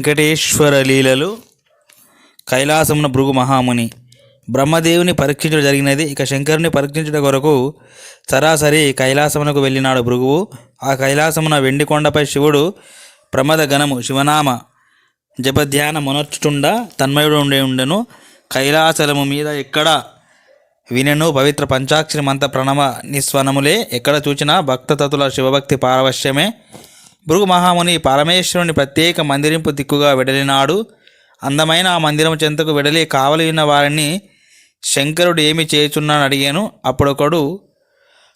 వెంకటేశ్వర లీలలు. కైలాసమున భృగు మహాముని బ్రహ్మదేవుని పరీక్షించడం జరిగినది. ఇక శంకరుని పరీక్షించడం కొరకు సరాసరి కైలాసమునకు వెళ్ళినాడు భృగువు. ఆ కైలాసమున వెండి కొండపై శివుడు ప్రమద గణము శివనామ జపధ్యాన మునర్చుచుండా తన్మయుడు ఉండెను. కైలాసలము మీద ఎక్కడ వినెను పవిత్ర పంచాక్షరి మంత్ర ప్రణవ నిస్వనములే. ఎక్కడ చూచినా భక్తతతుల శివభక్తి పారవశ్యమే. భృగు మహాముని పరమేశ్వరుని ప్రత్యేక మందిరింపు దిక్కుగా వెడలినాడు. అందమైన ఆ మందిరము చెంతకు వెడలి కావలి ఉన్న వారిని శంకరుడు ఏమి చేయుచున్నాడని అడిగాను. అప్పుడొకడు,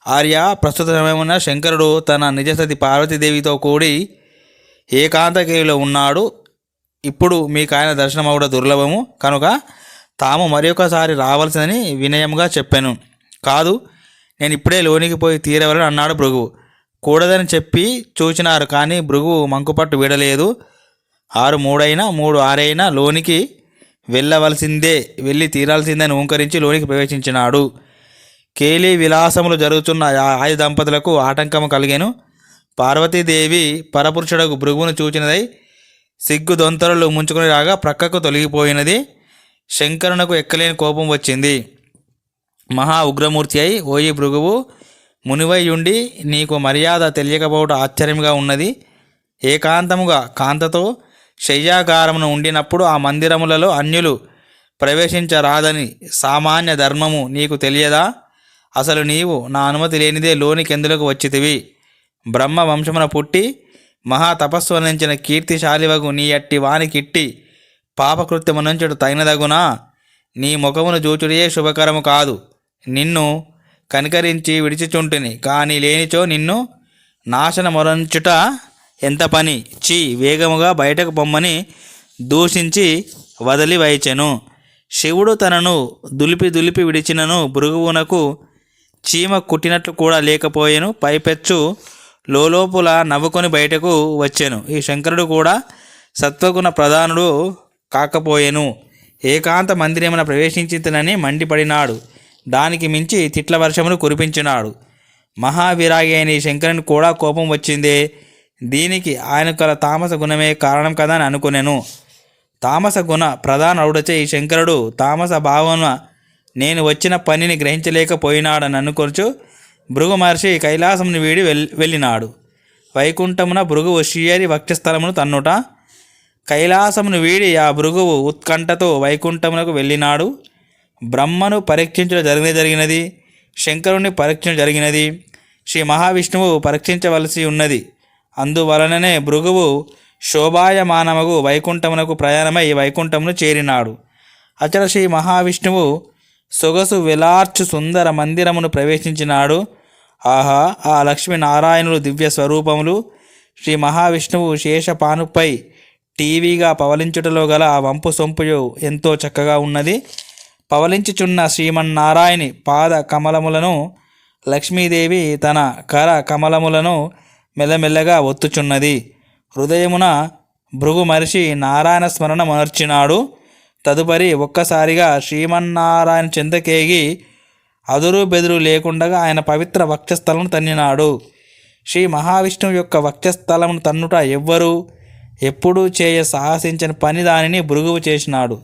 ఆర్య, ప్రస్తుత సమయమున శంకరుడు తన నిజసతి పార్వతీదేవితో కూడి ఏకాంతకేయులో ఉన్నాడు. ఇప్పుడు మీకు ఆయన దర్శనం అవడం దుర్లభము కనుక తాము మరొకసారి రావాల్సిందని వినయముగా చెప్పాను. కాదు, నేను ఇప్పుడే లోనికి పోయి తీరవలని అన్నాడు భృగువు. కూడదని చెప్పి చూచినారు, కానీ భృగువు మంకుపట్టు వీడలేదు. 6 3 అయినా 3 6 అయినా లోనికి వెళ్ళవలసిందే, వెళ్ళి తీరాల్సిందని ఓంకరించి లోనికి ప్రవేశించినాడు. కేలి విలాసములు జరుగుతున్న ఆయుధ దంపతులకు ఆటంకము కలిగెను. పార్వతీదేవి పరపురుషుడకు భృగువును చూచినదై సిగ్గు దొంతరలు ముంచుకుని రాగా ప్రక్కకు తొలగిపోయినది. శంకరునకు ఎక్కలేని కోపం వచ్చింది. మహా ఉగ్రమూర్తి అయి, ఓయి భృగువు, మునివై ఉండి నీకు మర్యాద తెలియకపోవడం ఆశ్చర్యంగా ఉన్నది. ఏకాంతముగా కాంతతో శయ్యాకారమును ఉండినప్పుడు ఆ మందిరములలో అన్యులు ప్రవేశించరాదని సామాన్య ధర్మము నీకు తెలియదా? అసలు నీవు నా అనుమతి లేనిదే లోనికెందులకు వచ్చితివి? బ్రహ్మ వంశమున పుట్టి మహా తపస్సు అందించిన కీర్తిశాలివగు నీ అట్టి వానికిట్టి పాపకృత్యమునంచుడు తగినదగునా? నీ ముఖమును జూచుడే శుభకరము కాదు. నిన్ను కనికరించి విడిచిచుంటిని, కానీ లేనిచో నిన్ను నాశనమొరంచుట ఎంత పని? చీ, వేగముగా బయటకు పొమ్మని దూషించి వదిలి వైచెను. శివుడు తనను దులిపి విడిచినను భృగువునకు చీమ కుట్టినట్లు కూడా లేకపోయెను. పైపెచ్చు లోపల నవ్వుకొని బయటకు వచ్చెను. ఈ శంకరుడు కూడా సత్వగుణ ప్రధానుడు కాకపోయెను. ఏకాంత మందిరమున ప్రవేశించితనని మండిపడినాడు. దానికి మించి తిట్ల వర్షమును కురిపించినాడు. మహావిరాగి అయిన ఈ శంకరుని కూడా కోపం వచ్చిందే. దీనికి ఆయన కల తామస గుణమే కారణం కదా అని అనుకునేను. తామస గుణ ప్రధానుడచే ఈ శంకరుడు తామస భావన నేను వచ్చిన పనిని గ్రహించలేకపోయినాడని అనుకొచ్చు భృగు మహర్షి కైలాసమును వీడి వెళ్ళినాడు. వైకుంఠమున భృగువు శ్రీహరి వక్షస్థలమును తన్నుట. కైలాసమును వీడి ఆ భృగువు ఉత్కంఠతో వైకుంఠమునకు వెళ్ళినాడు. బ్రహ్మను పరీక్షించడం జరిగినది. శంకరుని పరీక్షించడం జరిగినది. శ్రీ మహావిష్ణువు పరీక్షించవలసి ఉన్నది. అందువలననే భృగువు శోభాయమానమగు వైకుంఠమునకు ప్రయాణమై వైకుంఠమును చేరినాడు. అచల శ్రీ మహావిష్ణువు సొగసు వెలార్చు సుందర మందిరమును ప్రవేశించినాడు. ఆహా, ఆ లక్ష్మీనారాయణులు దివ్య స్వరూపములు! శ్రీ మహావిష్ణువు శేషపానుపై టీవీగా పవలించుటలో గల ఆ వంపు సొంపు ఎంతో చక్కగా ఉన్నది. పవలించుచున్న శ్రీమన్నారాయణి పాద కమలములను లక్ష్మీదేవి తన కర కమలములను మెల్లమెల్లగా ఒత్తుచున్నది. హృదయమున భృగు మహర్షి నారాయణ స్మరణ మొనర్చినాడు. తదుపరి ఒక్కసారిగా శ్రీమన్నారాయణ చెంతకేగి అదురు బెదురు లేకుండా ఆయన పవిత్ర వక్షస్థలమును తన్నినాడు. శ్రీ మహావిష్ణువు యొక్క వక్షస్థలమును తన్నుట ఎవ్వరూ ఎప్పుడూ సాహసించని పని. దానిని భృగువు చేసినాడు.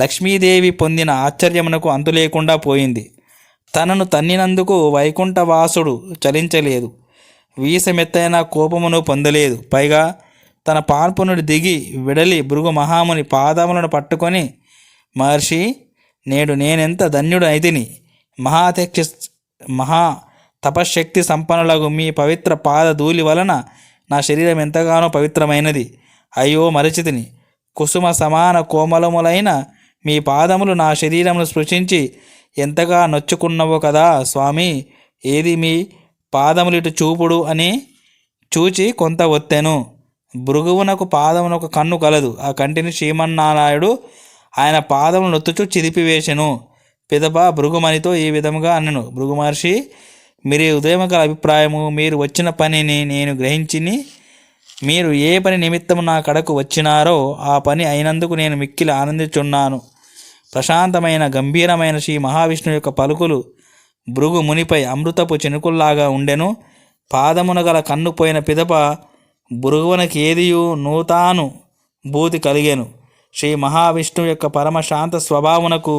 లక్ష్మీదేవి పొందిన ఆశ్చర్యమునకు అంతు లేకుండా పోయింది. తనను తన్నినందుకు వైకుంఠవాసుడు చలించలేదు. వీసమెత్తైన కోపమును పొందలేదు. పైగా తన పాన్పు నుండి దిగి విడలి భృగు మహాముని పాదములను పట్టుకొని, మహర్షి, నేడు నేనెంత ధన్యుడు అయితిని. మహా తపశ్శక్తి సంపన్నులకు మీ పవిత్ర పాద ధూళి వలన నా శరీరం ఎంతగానో పవిత్రమైనది. అయ్యో, మరచితిని. కుసుమ సమాన కోమలములైన మీ పాదములు నా శరీరమును స్పృశించి ఎంతగా నొచ్చుకున్నవో కదా స్వామి. ఏది మీ పాదములిటు చూపుడు అని చూచి కొంత ఒత్తెను. భృగువునకు పాదమునకు కన్ను కలదు. ఆ కంటిని శ్రీమన్నారాయుడు ఆయన పాదములు నొత్తుచు చిదిపివేశెను. పిదప భృగుమనితో ఈ విధముగా అన్నను, భృగు మహర్షి, మీరు ఉదయం గల అభిప్రాయము, మీరు వచ్చిన పనిని నేను గ్రహించిని. మీరు ఏ పని నిమిత్తము నా కడకు వచ్చినారో ఆ పని అయినందుకు నేను మిక్కిలి ఆనందించున్నాను. ప్రశాంతమైన గంభీరమైన శ్రీ మహావిష్ణువు యొక్క పలుకులు భృగు మునిపై అమృతపు చినుకుల్లాగా ఉండెను. పాదమున గల కన్ను పోయిన పిదప భృగువునకి ఏదియు నూతాను భూతి కలిగెను. శ్రీ మహావిష్ణువు యొక్క పరమశాంత స్వభావమునకు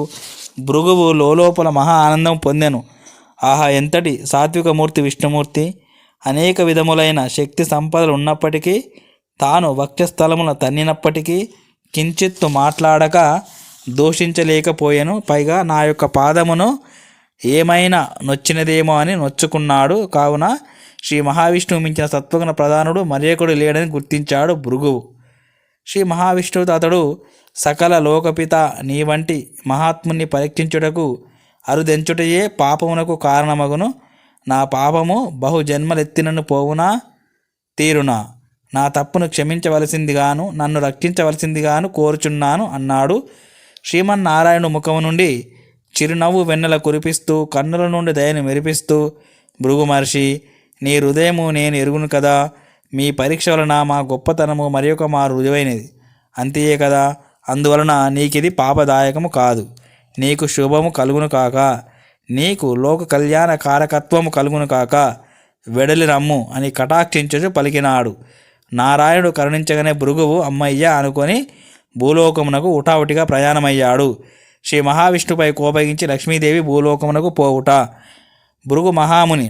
భృగువు లోపల మహా ఆనందం పొందెను. ఆహా, ఎంతటి సాత్వికమూర్తి విష్ణుమూర్తి! అనేక విధములైన శక్తి సంపదలు ఉన్నప్పటికీ, తాను వక్షస్థలమున తన్నినప్పటికీ కించిత్తు మాట్లాడక దూషించలేకపోయాను. పైగా నా యొక్క పాదమును ఏమైనా నొచ్చినదేమో అని నొచ్చుకున్నాడు. కావున శ్రీ మహావిష్ణువు మించిన సత్వగుణ ప్రధానుడు మరేకుడు లేడని గుర్తించాడు భృగువు. శ్రీ మహావిష్ణువుతో అతడు, సకల లోకపిత, నీ వంటి మహాత్ముని పరీక్షించుటకు అరుదెంచుటయే పాపమునకు కారణమగును. నా పాపము బహుజన్మలెత్తినను పోవునా తీరునా? నా తప్పును క్షమించవలసిందిగాను నన్ను రక్షించవలసిందిగాను కోరుచున్నాను అన్నాడు. శ్రీమన్నారాయణు ముఖము నుండి చిరునవ్వు వెన్నెల కురిపిస్తూ, కన్నుల నుండి దయను మెరిపిస్తూ, భృగు మహర్షి, నీ హృదయము నేను ఎరుగును కదా. మీ పరీక్ష వలన మా గొప్పతనము మరి ఒక మా రుజువైనది, అంతే కదా. అందువలన నీకిది పాపదాయకము కాదు. నీకు శుభము కలుగును కాక, నీకు లోక కళ్యాణ కారకత్వము కలుగును కాక. వెడలి రమ్ము అని కటాక్షించుచు పలికినాడు. నారాయణుడు కరుణించగానే భృగువు అమ్మయ్య అనుకొని భూలోకమునకు ఉటావుటిగా ప్రయాణమయ్యాడు. శ్రీ మహావిష్ణుపై కోపగించి లక్ష్మీదేవి భూలోకమునకు పోవుట. భృగు మహాముని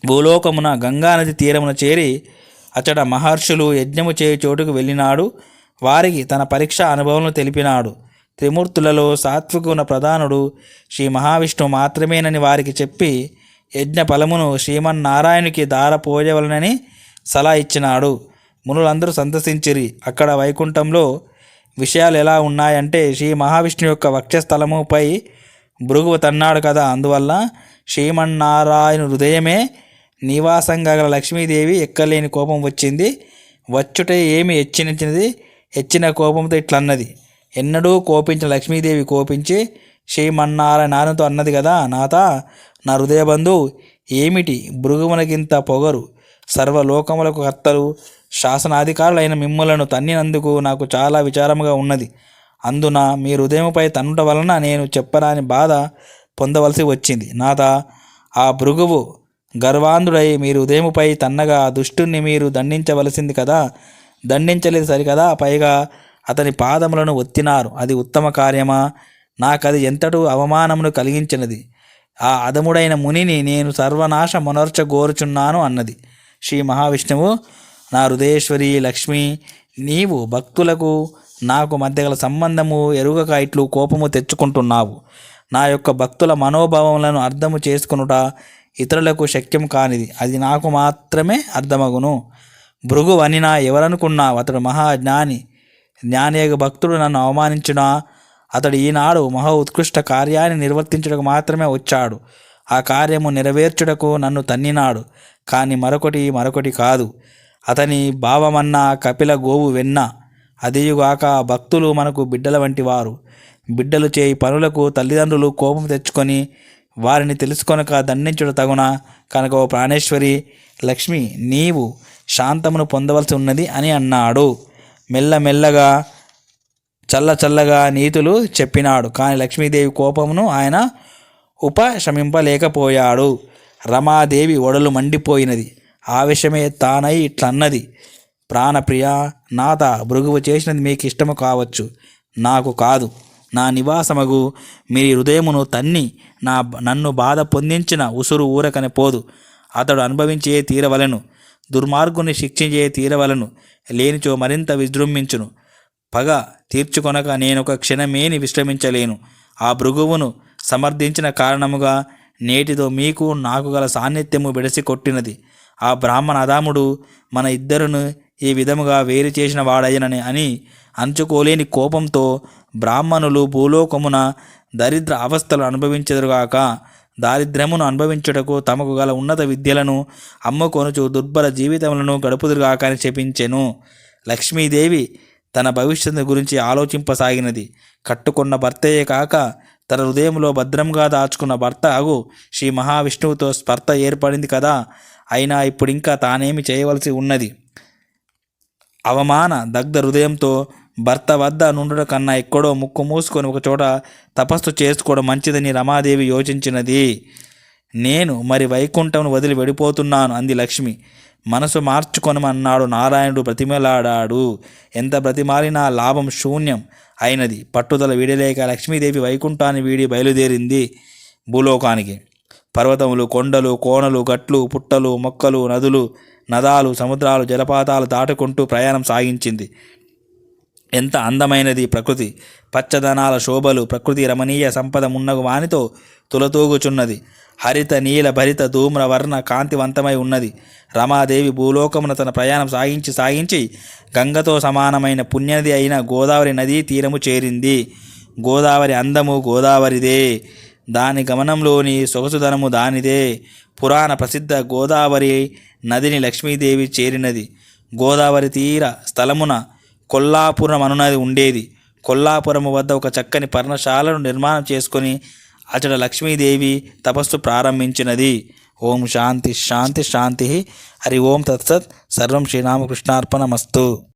భూలోకమున గంగానది తీరమున చేరి అచట మహర్షులు యజ్ఞము చేయు చోటుకు వెళ్ళినాడు. వారికి తన పరీక్ష అనుభవములను తెలిపినాడు. త్రిమూర్తులలో సాత్వికున ప్రధానుడు శ్రీ మహావిష్ణువు మాత్రమేనని వారికి చెప్పి యజ్ఞ ఫలమును శ్రీమన్నారాయణునికి దారపోయవలనని సలహా ఇచ్చినాడు. మునులందరూ సంతసించిరి. అక్కడ వైకుంఠంలో విషయాలు ఎలా ఉన్నాయంటే, శ్రీ మహావిష్ణువు యొక్క వక్షస్థలముపై భృగువు తన్నాడు కదా. అందువల్ల శ్రీమన్నారాయణ హృదయమే నివాసంగా గల లక్ష్మీదేవి ఎక్కలేని కోపం వచ్చింది. వచ్చుటే ఏమి హెచ్చిన కోపంతో ఇట్లన్నది. ఎన్నడూ కోపించిన లక్ష్మీదేవి కోపించి శ్రీమన్నారాయణతో అన్నది కదా, నాథ, నా హృదయబంధు, ఏమిటి భృగువునకింత పొగరు? సర్వలోకములకు కర్తలు శాసనాధికారులైన మిమ్ములను తన్నినందుకు నాకు చాలా విచారముగా ఉన్నది. అందున మీ హృదయముపై తన్నుట వలన నేను చెప్పరాని బాధ పొందవలసి వచ్చింది. నాథ, ఆ భృగువు గర్వాంధుడై మీరు హృదయముపై తన్నగా దుష్టుణ్ణి మీరు దండించవలసింది కదా. దండించలేదు సరికదా, పైగా అతని పాదములను ఒత్తినారు. అది ఉత్తమ కార్యమా? నాకది ఎంతటూ అవమానమును కలిగించినది. ఆ అధముడైన మునిని నేను సర్వనాశ మొనర్చగోరుచున్నాను అన్నది. శ్రీ మహావిష్ణువు, నా హృదయేశ్వరి లక్ష్మి, నీవు భక్తులకు నాకు మధ్య గల సంబంధము ఎరుగక ఇట్లు కోపము తెచ్చుకుంటున్నావు. నా యొక్క భక్తుల మనోభావములను అర్థము చేసుకునుట ఇతరులకు శక్యం కానిది, అది నాకు మాత్రమే అర్థమగును. భృగు అనినా ఎవరనుకున్నావు? అతడు మహాజ్ఞాని, జ్ఞానేక భక్తుడు నన్ను అవమానించునా? అతడు ఈనాడు మహా ఉత్కృష్ట కార్యాన్ని నిర్వర్తించుటకు మాత్రమే వచ్చాడు. ఆ కార్యము నెరవేర్చుటకు నన్ను తన్నినాడు, కానీ మరొకటి కాదు. అతని భావమన్నా కపిల గోవు వెన్న. అదేయుగాక భక్తులు మనకు బిడ్డల వంటి వారు. బిడ్డలు చేయి పనులకు తల్లిదండ్రులు కోపం తెచ్చుకొని వారిని తెలుసుకొనక దండించుట తగున. కనుక ఓ ప్రాణేశ్వరి లక్ష్మి, నీవు శాంతమును పొందవలసి ఉన్నది అని అన్నాడు. మెల్లమెల్లగా చల్లగా నీతులు చెప్పినాడు. కానీ లక్ష్మీదేవి కోపమును ఆయన ఉపశమింపలేకపోయాడు. రమాదేవి ఒడలు మండిపోయినది. ఆవేశమే తానై ఇట్లన్నది. ప్రాణప్రియ, నాథ, భృగువు చేసినది మీకు ఇష్టము కావచ్చు, నాకు కాదు. నా నివాసమగు మీ హృదయమును తన్ని నన్ను బాధ పొందించిన ఉసురు ఊరకని పోదు. అతడు అనుభవించే తీరవలను, దుర్మార్గుని శిక్షించే తీరవలను, లేనిచో మరింత విజృంభించును. పగ తీర్చుకొనక నేనొక క్షణమేని విశ్రమించలేను. ఆ భృగువును సమర్థించిన కారణముగా నేటితో మీకు నాకు గల సాన్నిధ్యము బెడిసి కొట్టినది. ఆ బ్రాహ్మణ అదాముడు మన ఇద్దరును ఈ విధముగా వేరు చేసిన వాడయ్యనని అని అంచుకోలేని కోపంతో బ్రాహ్మణులు భూలోకమున దరిద్ర అవస్థలు అనుభవించెదరుగాక. దారిద్ర్యమును అనుభవించుటకు తమకు గల ఉన్నత విద్యలను అమ్ముకొనుచు దుర్భర జీవితములను గడుపుదురుగాక అని చెప్పించెను. లక్ష్మీదేవి తన భవిష్యత్తు గురించి ఆలోచింపసాగినది. కట్టుకున్న భర్తయే కాక తన హృదయంలో భద్రంగా దాచుకున్న భర్త అగు శ్రీ మహావిష్ణువుతో స్పర్ధ ఏర్పడింది కదా. అయినా ఇప్పుడింకా తానేమి చేయవలసి ఉన్నది? అవమాన దగ్ధ హృదయంతో భర్త వద్ద నుండుట కన్నా ఎక్కడో ముక్కు మూసుకొని ఒకచోట తపస్సు చేసుకోవడం మంచిదని రమాదేవి యోచించినది. నేను మరి వైకుంఠంను వదిలి వెళ్ళిపోతున్నాను అంది లక్ష్మి. మనసు మార్చుకొనమన్నాడు. నారాయణుడు బ్రతిమలాడాడు. ఎంత బ్రతిమాలినా లాభం శూన్యం అయినది. పట్టుదల వీడలేక లక్ష్మీదేవి వైకుంఠాన్ని వీడి బయలుదేరింది భూలోకానికి. పర్వతములు, కొండలు, కోనలు, గట్లు, పుట్టలు, మొక్కలు, నదులు, నదాలు, సముద్రాలు, జలపాతాలు దాటుకుంటూ ప్రయాణం సాగించింది. ఎంత అందమైనది ప్రకృతి! పచ్చదనాల శోభలు, ప్రకృతి రమణీయ సంపద మున్నగు వానితో తులతూగుచున్నది. హరిత నీల భరిత ధూమ్ర వర్ణ కాంతివంతమై ఉన్నది. రమాదేవి భూలోకమున తన ప్రయాణం సాగించి గంగతో సమానమైన పుణ్యనది అయిన గోదావరి నదీ తీరము చేరింది. గోదావరి అందము గోదావరిదే, దాని గమనంలోని సొగసుదనము దానిదే. పురాణ ప్రసిద్ధ గోదావరి నదిని లక్ష్మీదేవి చేరినది. గోదావరి తీర స్థలమున కొల్లాపురం అనునది ఉండేది. కొల్లాపురము వద్ద ఒక చక్కని పర్ణశాలను నిర్మాణం చేసుకొని అచట లక్ష్మీదేవి తపస్సు ప్రారంభించినది. ఓం శాంతి శాంతి శాంతి. హరి ఓం తత్సత్. సర్వం శ్రీరామకృష్ణార్పణమస్తు.